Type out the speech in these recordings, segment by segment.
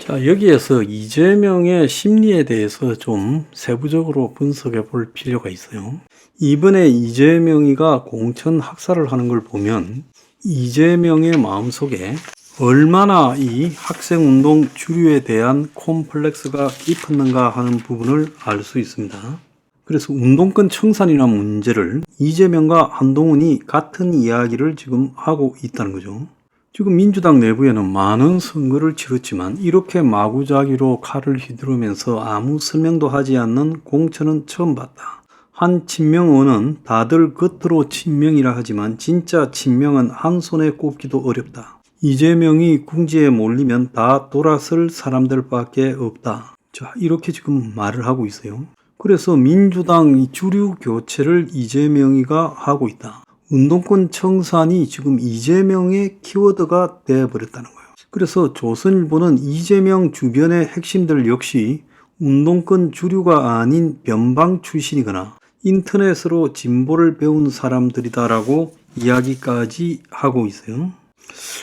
자, 여기에서 이재명의 심리에 대해서 좀 세부적으로 분석해 볼 필요가 있어요. 이번에 이재명이가 공천 학살을 하는 걸 보면 이재명의 마음속에 얼마나 이 학생운동 주류에 대한 콤플렉스가 깊었는가 하는 부분을 알 수 있습니다. 그래서 운동권 청산이라는 문제를 이재명과 한동훈이 같은 이야기를 지금 하고 있다는 거죠. 지금 민주당 내부에는 많은 선거를 치렀지만 이렇게 마구자기로 칼을 휘두르면서 아무 설명도 하지 않는 공천은 처음 봤다. 한 친명원은 다들 겉으로 친명이라 하지만 진짜 친명은 한 손에 꼽기도 어렵다. 이재명이 궁지에 몰리면 다 돌아설 사람들밖에 없다. 자, 이렇게 지금 말을 하고 있어요. 그래서 민주당 주류 교체를 이재명이가 하고 있다. 운동권 청산이 지금 이재명의 키워드가 되어버렸다는 거예요. 그래서 조선일보는 이재명 주변의 핵심들 역시 운동권 주류가 아닌 변방 출신이거나 인터넷으로 진보를 배운 사람들이다라고 이야기까지 하고 있어요.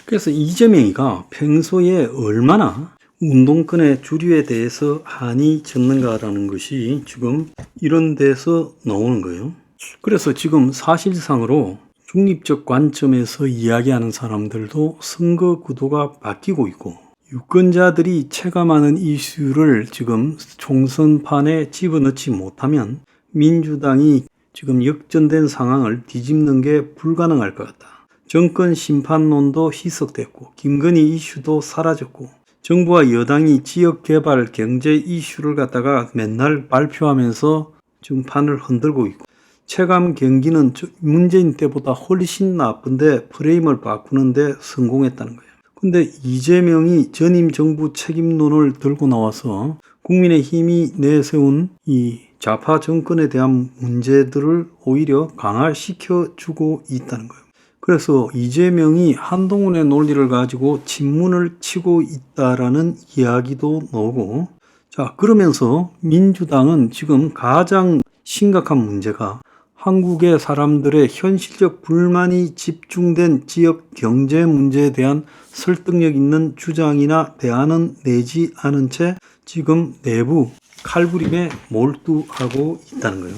그래서 이재명이가 평소에 얼마나 운동권의 주류에 대해서 한이 졌는가라는 것이 지금 이런 데서 나오는 거예요. 그래서 지금 사실상으로 중립적 관점에서 이야기하는 사람들도 선거 구도가 바뀌고 있고 유권자들이 체감하는 이슈를 지금 총선판에 집어넣지 못하면 민주당이 지금 역전된 상황을 뒤집는 게 불가능할 것 같다. 정권 심판론도 희석됐고 김건희 이슈도 사라졌고 정부와 여당이 지역개발 경제 이슈를 갖다가 맨날 발표하면서 지금 판을 흔들고 있고 체감 경기는 문재인 때보다 훨씬 나쁜데 프레임을 바꾸는데 성공했다는 거예요. 근데 이재명이 전임 정부 책임론을 들고 나와서 국민의힘이 내세운 이 좌파 정권에 대한 문제들을 오히려 강화시켜주고 있다는 거예요. 그래서 이재명이 한동훈의 논리를 가지고 친문을 치고 있다라는 이야기도 나오고, 자, 그러면서 민주당은 지금 가장 심각한 문제가 한국의 사람들의 현실적 불만이 집중된 지역 경제 문제에 대한 설득력 있는 주장이나 대안은 내지 않은 채 지금 내부 칼부림에 몰두하고 있다는 거예요.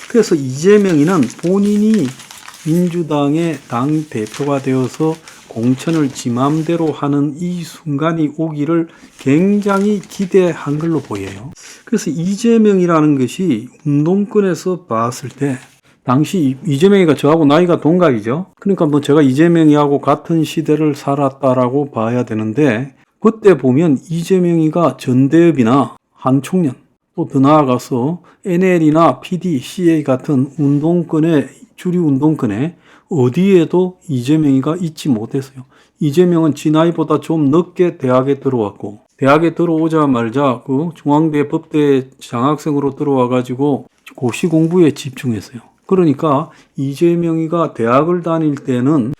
그래서 이재명이는 본인이 민주당의 당대표가 되어서 공천을 지 맘대로 하는 이 순간이 오기를 굉장히 기대한 걸로 보여요. 그래서 이재명이라는 것이 운동권에서 봤을 때 당시 이재명이가 저하고 나이가 동갑이죠. 그러니까 뭐 제가 이재명이하고 같은 시대를 살았다라고 봐야 되는데 그때 보면 이재명이가 전대협이나 한총련 또 더 나아가서 NL이나 PD, CA 같은 운동권의 주류 운동권에 어디에도 이재명이가 있지 못했어요. 이재명은 지 나이보다 좀 늦게 대학에 들어왔고 대학에 들어오자마자 그 중앙대 법대 장학생으로 들어와가지고 고시 공부에 집중했어요. 그러니까 이재명이가 대학을 다닐 때는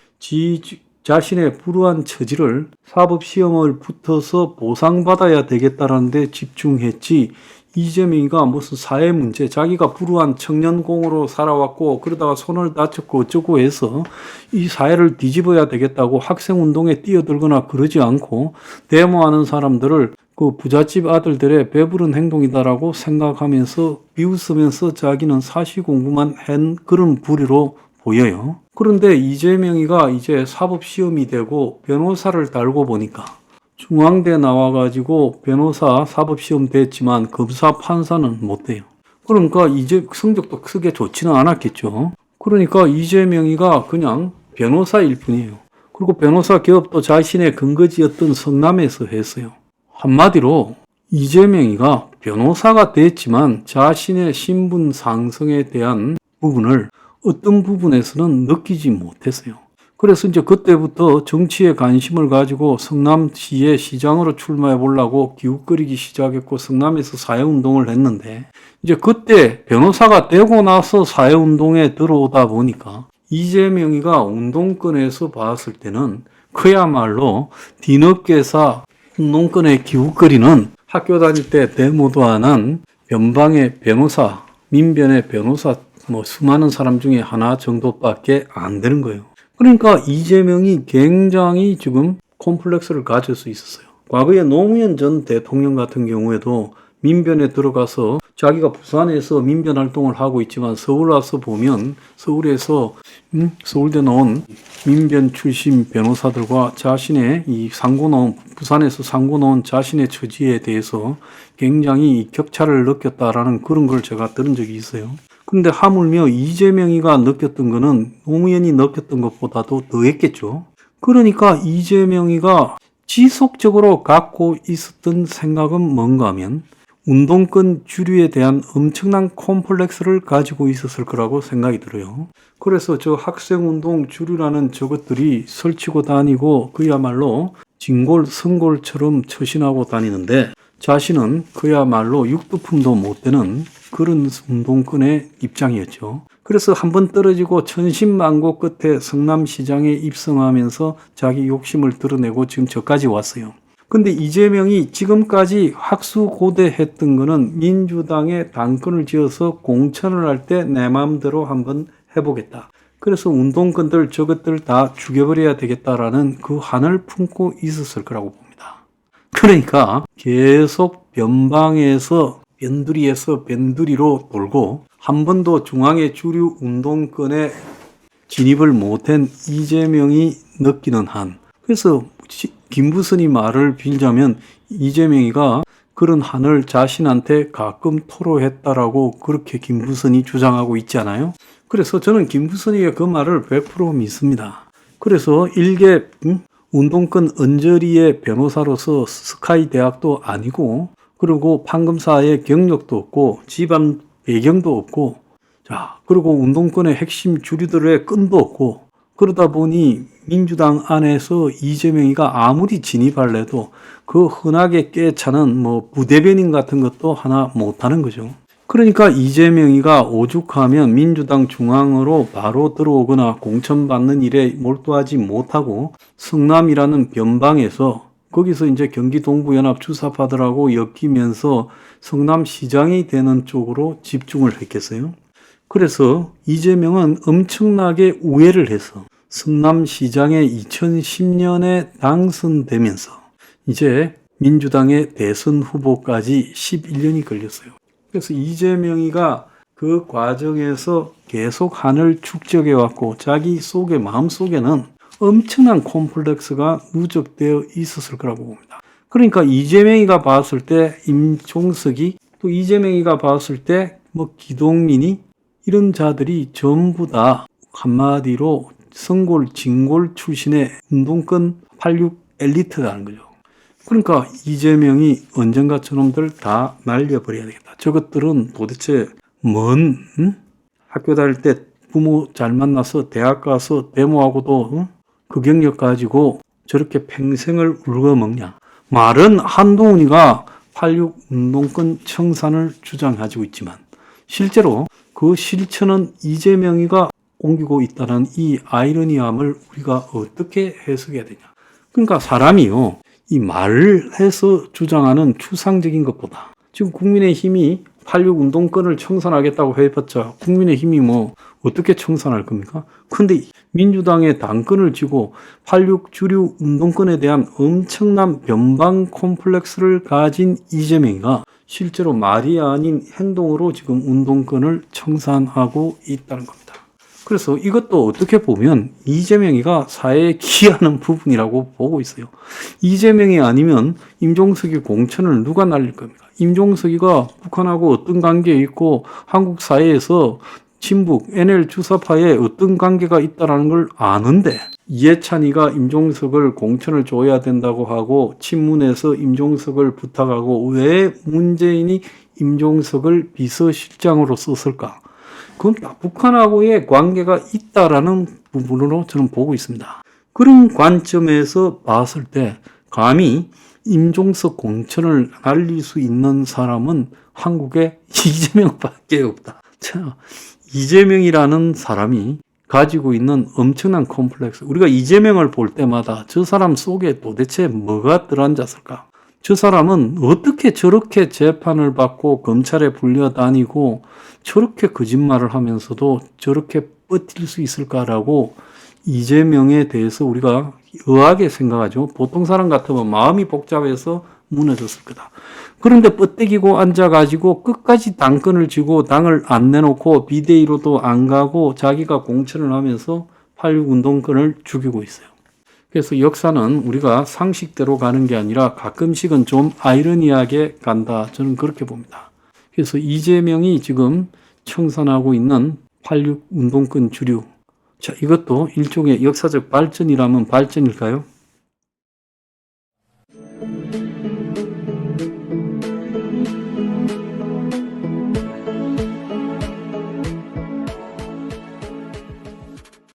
자신의 불우한 처지를 사법시험을 붙어서 보상받아야 되겠다라는 데 집중했지 이재명이가 무슨 사회 문제, 자기가 불우한 청년공으로 살아왔고 그러다가 손을 다쳤고 어쩌고 해서 이 사회를 뒤집어야 되겠다고 학생운동에 뛰어들거나 그러지 않고 데모하는 사람들을 그 부잣집 아들들의 배부른 행동이다라고 생각하면서 비웃으면서 자기는 사시 공부만 한 그런 부류로 보여요. 그런데 이재명이가 이제 사법시험이 되고 변호사를 달고 보니까 중앙대 나와가지고 변호사 사법시험 됐지만 검사 판사는 못 돼요. 그러니까 이제 성적도 크게 좋지는 않았겠죠. 그러니까 이재명이가 그냥 변호사일 뿐이에요. 그리고 변호사 개업도 자신의 근거지였던 성남에서 했어요. 한마디로 이재명이가 변호사가 됐지만 자신의 신분 상승에 대한 부분을 어떤 부분에서는 느끼지 못했어요. 그래서 이제 그때부터 정치에 관심을 가지고 성남시의 시장으로 출마해 보려고 기웃거리기 시작했고 성남에서 사회운동을 했는데 이제 그때 변호사가 되고 나서 사회운동에 들어오다 보니까 이재명이가 운동권에서 봤을 때는 그야말로 뒤늦게서 운동권에 기웃거리는 학교 다닐 때 데모도 안 한 변방의 변호사, 민변의 변호사 뭐 수많은 사람 중에 하나 정도밖에 안 되는 거예요. 그러니까 이재명이 굉장히 지금 콤플렉스를 가질 수 있었어요. 과거에 노무현 전 대통령 같은 경우에도 민변에 들어가서 자기가 부산에서 민변 활동을 하고 있지만 서울 와서 보면 서울에서 서울대 나온 민변 출신 변호사들과 자신의 이 상고놓은 부산에서 상고놓은 자신의 처지에 대해서 굉장히 격차를 느꼈다라는 그런 걸 제가 들은 적이 있어요. 근데 하물며 이재명이가 느꼈던 거는 노무현이 느꼈던 것보다도 더했겠죠. 그러니까 이재명이가 지속적으로 갖고 있었던 생각은 뭔가 하면 운동권 주류에 대한 엄청난 콤플렉스를 가지고 있었을 거라고 생각이 들어요. 그래서 저 학생운동 주류라는 저것들이 설치고 다니고 그야말로 진골, 성골처럼 처신하고 다니는데 자신은 그야말로 육두품도 못 되는 그런 운동권의 입장이었죠. 그래서 한번 떨어지고 천신만고 끝에 성남시장에 입성하면서 자기 욕심을 드러내고 지금 저까지 왔어요. 근데 이재명이 지금까지 학수고대했던 거는 민주당에 당권을 지어서 공천을 할 때 내 마음대로 한번 해보겠다. 그래서 운동권들 저것들 다 죽여버려야 되겠다라는 그 한을 품고 있었을 거라고 봅니다. 그러니까 계속 변방에서 변두리로 돌고 한 번도 중앙의 주류 운동권에 진입을 못한 이재명이 느끼는 한. 그래서 김부선이 말을 빌자면 이재명이가 그런 한을 자신한테 가끔 토로했다라고 그렇게 김부선이 주장하고 있지 않아요? 그래서 저는 김부선이의 그 말을 100% 믿습니다. 그래서 일개 운동권 언저리의 변호사로서 스카이 대학도 아니고 그리고 판검사의 경력도 없고 집안 배경도 없고 자 그리고 운동권의 핵심 주류들의 끈도 없고 그러다 보니 민주당 안에서 이재명이가 아무리 진입할래도 그 흔하게 꿰차는 부대변인 같은 것도 하나 못하는 거죠. 그러니까 이재명이가 오죽하면 민주당 중앙으로 바로 들어오거나 공천받는 일에 몰두하지 못하고 성남이라는 변방에서 거기서 이제 경기 동부연합 주사파들하고 엮이면서 성남시장이 되는 쪽으로 집중을 했겠어요. 그래서 이재명은 엄청나게 우회를 해서 성남시장에 2010년에 당선되면서 이제 민주당의 대선 후보까지 11년이 걸렸어요. 그래서 이재명이가 그 과정에서 계속 한을 축적해 왔고 자기 속에 마음속에는 엄청난 콤플렉스가 누적되어 있었을 거라고 봅니다. 그러니까 이재명이가 봤을 때 임종석이 또 이재명이가 봤을 때 기동민이 이런 자들이 전부 다 한마디로 성골, 진골 출신의 운동권 86 엘리트라는 거죠. 그러니까 이재명이 언젠가 저놈들 다 날려버려야 되겠다. 저것들은 도대체 학교 다닐 때 부모 잘 만나서 대학 가서 데모하고도 그 경력 가지고 저렇게 평생을 울거먹냐. 말은 한동훈이가 86 운동권 청산을 주장하고 있지만 실제로 그 실천은 이재명이가 옮기고 있다는 이 아이러니함을 우리가 어떻게 해석해야 되냐. 그러니까 사람이요. 이 말을 해서 주장하는 추상적인 것보다 지금 국민의힘이 86 운동권을 청산하겠다고 해봤자 국민의힘이 어떻게 청산할 겁니까? 근데 민주당의 당권을 쥐고 86 주류 운동권에 대한 엄청난 변방 콤플렉스를 가진 이재명이가 실제로 말이 아닌 행동으로 지금 운동권을 청산하고 있다는 겁니다. 그래서 이것도 어떻게 보면 이재명이가 사회에 기여하는 부분이라고 보고 있어요. 이재명이 아니면 임종석이 공천을 누가 날릴 겁니까? 임종석이가 북한하고 어떤 관계에 있고 한국 사회에서 친북, NL 주사파에 어떤 관계가 있다는 걸 아는데 이해찬이가 임종석을 공천을 줘야 된다고 하고 친문에서 임종석을 부탁하고 왜 문재인이 임종석을 비서실장으로 썼을까? 그건 다 북한하고의 관계가 있다라는 부분으로 저는 보고 있습니다. 그런 관점에서 봤을 때 감히 임종석 공천을 날릴 수 있는 사람은 한국에 이재명밖에 없다. 자, 이재명이라는 사람이 가지고 있는 엄청난 콤플렉스. 우리가 이재명을 볼 때마다 저 사람 속에 도대체 뭐가 들어앉았을까? 저 사람은 어떻게 저렇게 재판을 받고 검찰에 불려다니고 저렇게 거짓말을 하면서도 저렇게 버틸 수 있을까라고 이재명에 대해서 우리가 의아하게 생각하죠. 보통 사람 같으면 마음이 복잡해서 무너졌을 거다. 그런데 뻗대기고 앉아가지고 끝까지 당권을 쥐고 당을 안 내놓고 비대위로도 안 가고 자기가 공천을 하면서 8.6 운동권을 죽이고 있어요. 그래서 역사는 우리가 상식대로 가는 게 아니라 가끔씩은 좀 아이러니하게 간다. 저는 그렇게 봅니다. 그래서 이재명이 지금 청산하고 있는 8.6 운동권 주류. 자, 이것도 일종의 역사적 발전이라면 발전일까요?